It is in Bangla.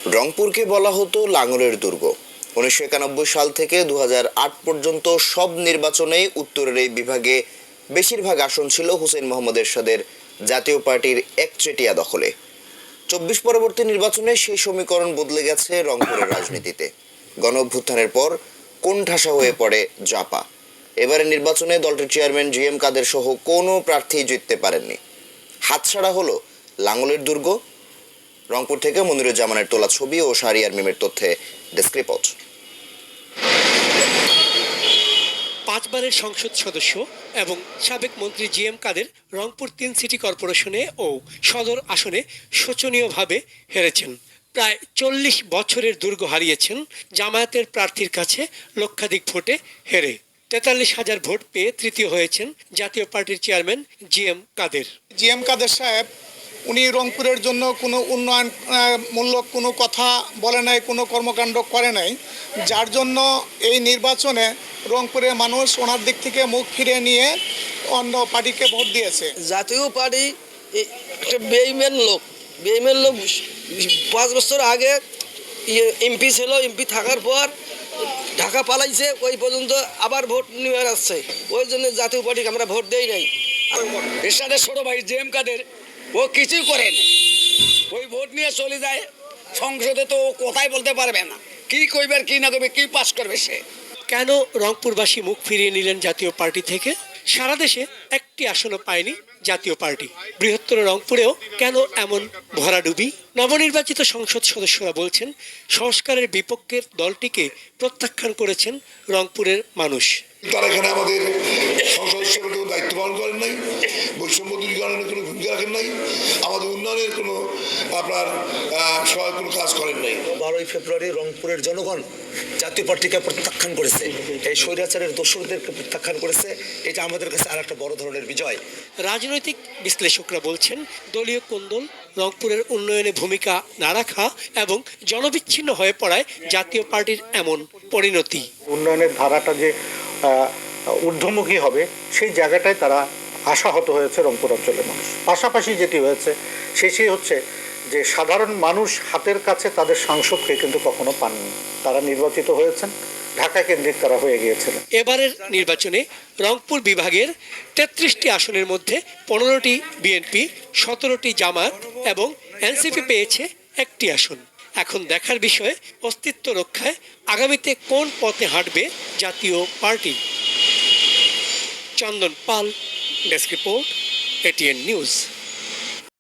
রংপুরকে বলা হতো লাঙলের দুর্গ। 1991 সাল থেকে 2008 পর্যন্ত সব নির্বাচনেই উত্তরের এই বিভাগে বেশিরভাগ আসন ছিল হুসেইন মোহাম্মদ এরশাদের জাতীয় পার্টির একচেটিয়া দখলে। 24 পরবর্তী নির্বাচনে সেই সমীকরণ বদলে গেছে রংপুরের রাজনীতিতে। গণ অভ্যুত্থানের পর কোণঠাসা হয়ে পড়ে জাপা। এবারে নির্বাচনে দলটির চেয়ারম্যান জিএম কাদের সহ কোনো প্রার্থী জিততে পারেননি। হাতছাড়া হলো লাঙলের দুর্গ। রংপুর থেকে মনিরুজ্জামানের তোলা ছবি ও শাহরিয়ার মিমের তথ্যে ডেস্ক রিপোর্ট। 5 বারের সংসদ সদস্য এবং সাবেক মন্ত্রী জিএম কাদের রংপুর 3 সিটি কর্পোরেশনে ও সদর আসনে শোচনীয়ভাবে হেরেছেন। প্রায় 40 বছরের দুর্গ হারিয়েছেন জামায়াতের প্রার্থীর কাছে লক্ষাধিক ভোটে হেরে। 43,000 ভোট পেয়ে তৃতীয় হয়েছেন জাতীয় পার্টির চেয়ারম্যান জিএম কাদের সাহেব উনি রংপুরের জন্য কোনো উন্নয়নমূলক কোনো কথা বলে নাই, কোনো কর্মকাণ্ড করে নাই, যার জন্য এই নির্বাচনে রংপুরের মানুষ ওনার দিক থেকে মুখ ফিরে নিয়ে অন্য পার্টিকে ভোট দিয়েছে। জাতীয় পার্টি একটা বেইমান লোক 5 বছর আগে এমপি ছিল, এমপি থাকার পর ঢাকা পালাইছে, ওই পর্যন্ত আবার ভোট নিয়ে আসছে। ওই জন্য জাতীয় পার্টিকে আমরা ভোট দেই নাই। এরশাদের ছোট ভাই জিএম কাদের ও কিছুই করেন, ওই ভোট নিয়ে চলে যায় সংসদে, তো ও কথাই বলতে পারবে না, কি কইবার কি না কইবে, কি পাস করবে সে। কেন রংপুরবাসী মুখ ফিরিয়ে নিলেন জাতীয় পার্টি থেকে? সারা দেশে একটি আসনও পায়নি জাতীয় পার্টি। বৃহত্তর রংপুরেও কেন এমন ভরাডুবি? নবনির্বাচিত সংসদ সদস্যরা বলছেন সংস্কারের বিপক্ষের দলটিকে প্রত্যাখ্যান করেছেন রংপুরের মানুষ। তারা এখানে আমাদের সংসদ হিসেবে কোনো দায়িত্ব পালন করেন নাই, বৈষম্য দূরীকরণের কোনো ভূমিকা রাখেন নাই, আমাদের উন্নয়নের কোনো সহায়ক কোনো কাজ করেন নাই। 12ই ফেব্রুয়ারি রংপুরের জনগণ জাতীয় পার্টিকে প্রত্যাখ্যান করেছে, এই স্বৈরাচারের দোসরদেরকে প্রত্যাখ্যান করেছে। এটা আমাদের কাছে আর একটা বড় ধরনের বিজয়। রাজনৈতিক বিশ্লেষকরা বলছেন দলীয় কোন্দল, রংপুরের উন্নয়নে ভূমিকা না রাখা এবং জনবিচ্ছিন্ন হয়ে পড়ায় জাতীয় পার্টির এমন পরিণতি। উন্নয়নের ধারাটা যে ঊর্ধ্বমুখী হবে সেই জায়গাটায় তারা আশাহত হয়েছে রংপুর অঞ্চলের মানুষ। পাশাপাশি যেটি হয়েছে সেটি হচ্ছে যে সাধারণ মানুষ হাতের কাছে তাদের সাংসদকে কিন্তু কখনো পাননি। তারা নির্বাচিত হয়েছেন, ঢাকা কেন্দ্রিক তারা হয়ে গিয়েছিলেন। এবারের নির্বাচনে রংপুর বিভাগের 33টি আসনের মধ্যে 15টি বিএনপি, 17টি জামায়াত এবং এনসিপি পেয়েছে একটি আসন। এখন দেখার বিষয় অস্তিত্ব রক্ষায় আগামীতে কোন পথে হাঁটবে জাতীয় পার্টি। চন্দন পাল, ডেস্ক রিপোর্ট, এটিএন নিউজ।